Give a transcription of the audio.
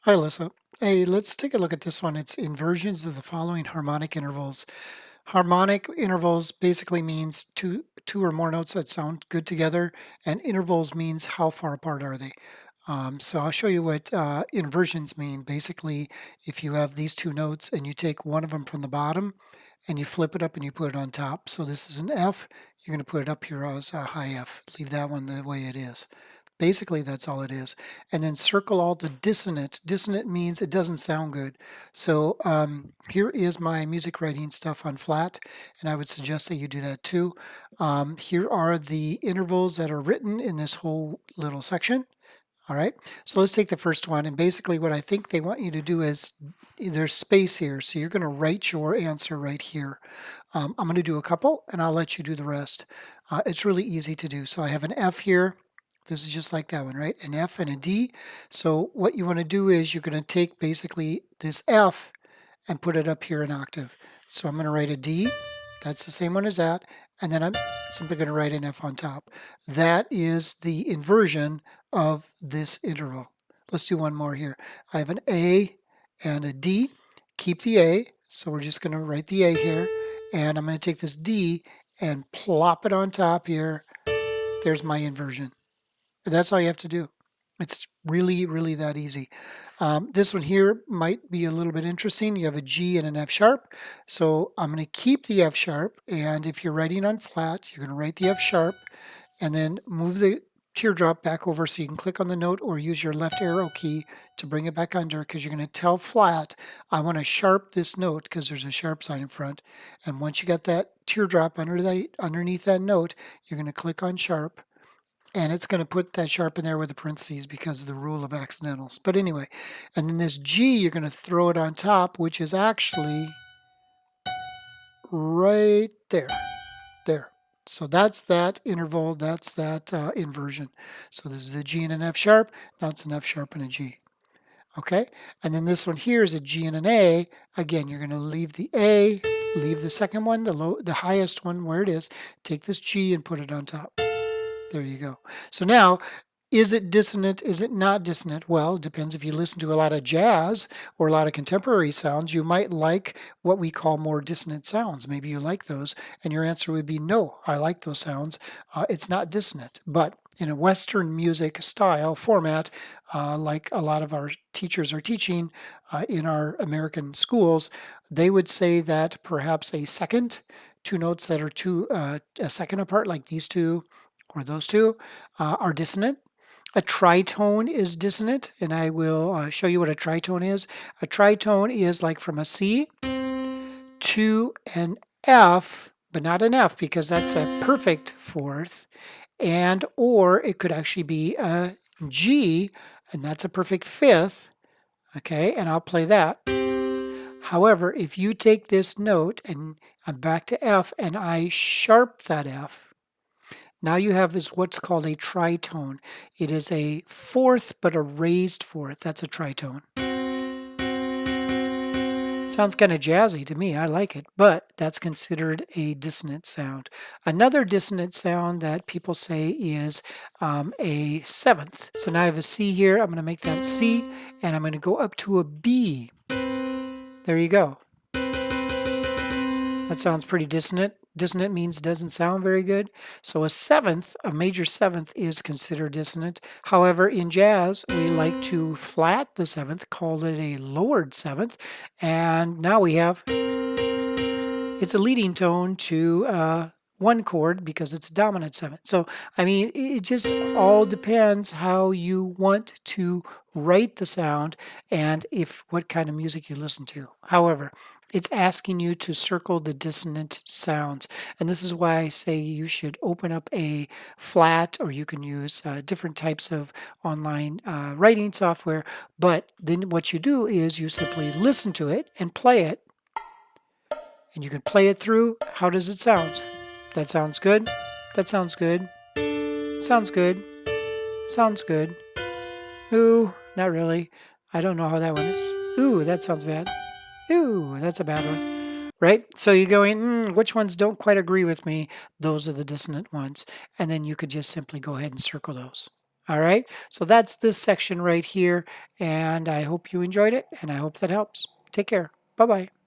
Hi, Alyssa. Hey, let's take a look at this one. It's inversions of the following harmonic intervals. Harmonic intervals basically means two or more notes that sound good together, and intervals means how far apart are they. So I'll show you what inversions mean. Basically, if you have these two notes and you take one of them from the bottom and you flip it up and you put it on top. So this is an F, you're going to put it up here as a high F. Leave that one the way it is. Basically, that's all it is. And then circle all the dissonant. Dissonant means it doesn't sound good. So here is my music writing stuff on flat, and I would suggest that you do that too. Here are the intervals that are written in this whole little section. All right, so let's take the first one. And basically what I think they want you to do is there's space here. So you're going to write your answer right here. I'm going to do a couple and I'll let you do the rest. It's really easy to do. So I have an F here. This is just like that one, right? An F and a D. So what you want to do is you're going to take basically this F and put it up here an octave. So I'm going to write a D. That's the same one as that. And then I'm simply going to write an F on top. That is the inversion of this interval. Let's do one more here. I have an A and a D. Keep the A. So we're just going to write the A here. And I'm going to take this D and plop it on top here. There's my inversion. That's all you have to do. It's really, really that easy. This one here might be a little bit interesting. You have a G and an F sharp. So I'm going to keep the F sharp. And if you're writing on flat, you're going to write the F sharp and then move the teardrop back over so you can click on the note or use your left arrow key to bring it back under, because you're going to tell flat, I want to sharp this note because there's a sharp sign in front. And once you got that teardrop underneath that note, you're going to click on sharp. And it's going to put that sharp in there with the parentheses because of the rule of accidentals. But anyway, and then this G, you're going to throw it on top, which is actually right there. There. So that's that interval, that's that inversion. So this is a G and an F sharp, now it's an F sharp and a G. Okay, and then this one here is a G and an A. Again, you're going to leave the A, leave the second one, the highest one where it is, take this G and put it on top. There you go. So now, is it dissonant? Is it not dissonant? Well, it depends. If you listen to a lot of jazz or a lot of contemporary sounds, you might like what we call more dissonant sounds. Maybe you like those, and your answer would be no, I like those sounds. It's not dissonant. But in a Western music style format, like a lot of our teachers are teaching in our American schools, they would say that perhaps a second, two notes that are a second apart, like these two or those two, are dissonant. A tritone is dissonant, and I will show you what a tritone is. A tritone is like from a C to an F, but not an F because that's a perfect fourth, and or it could actually be a G, and that's a perfect fifth. Okay, and I'll play that. However, if you take this note and I'm back to F and I sharp that F, now you have is what's called a tritone. It is a fourth, but a raised fourth. That's a tritone. Sounds kind of jazzy to me. I like it, but that's considered a dissonant sound. Another dissonant sound that people say is a seventh. So now I have a C here. I'm going to make that a C, and I'm going to go up to a B. There you go. That sounds pretty dissonant. Dissonant means doesn't sound very good. So a seventh, a major seventh, is considered dissonant. However, in jazz, we like to flat the seventh, call it a lowered seventh. And now we have, it's a leading tone to one chord because it's a dominant seventh. So, I mean, it just all depends how you want to write the sound and what kind of music you listen to. However, it's asking you to circle the dissonant sounds. And this is why I say you should open up a flat, or you can use different types of online writing software. But then what you do is you simply listen to it and play it. And you can play it through. How does it sound? That sounds good. That sounds good. Sounds good. Sounds good. Ooh, not really. I don't know how that one is. Ooh, that sounds bad. Ooh, that's a bad one. Right? So you're going, which ones don't quite agree with me? Those are the dissonant ones. And then you could just simply go ahead and circle those. All right, so that's this section right here, and I hope you enjoyed it, and I hope that helps. Take care. Bye bye.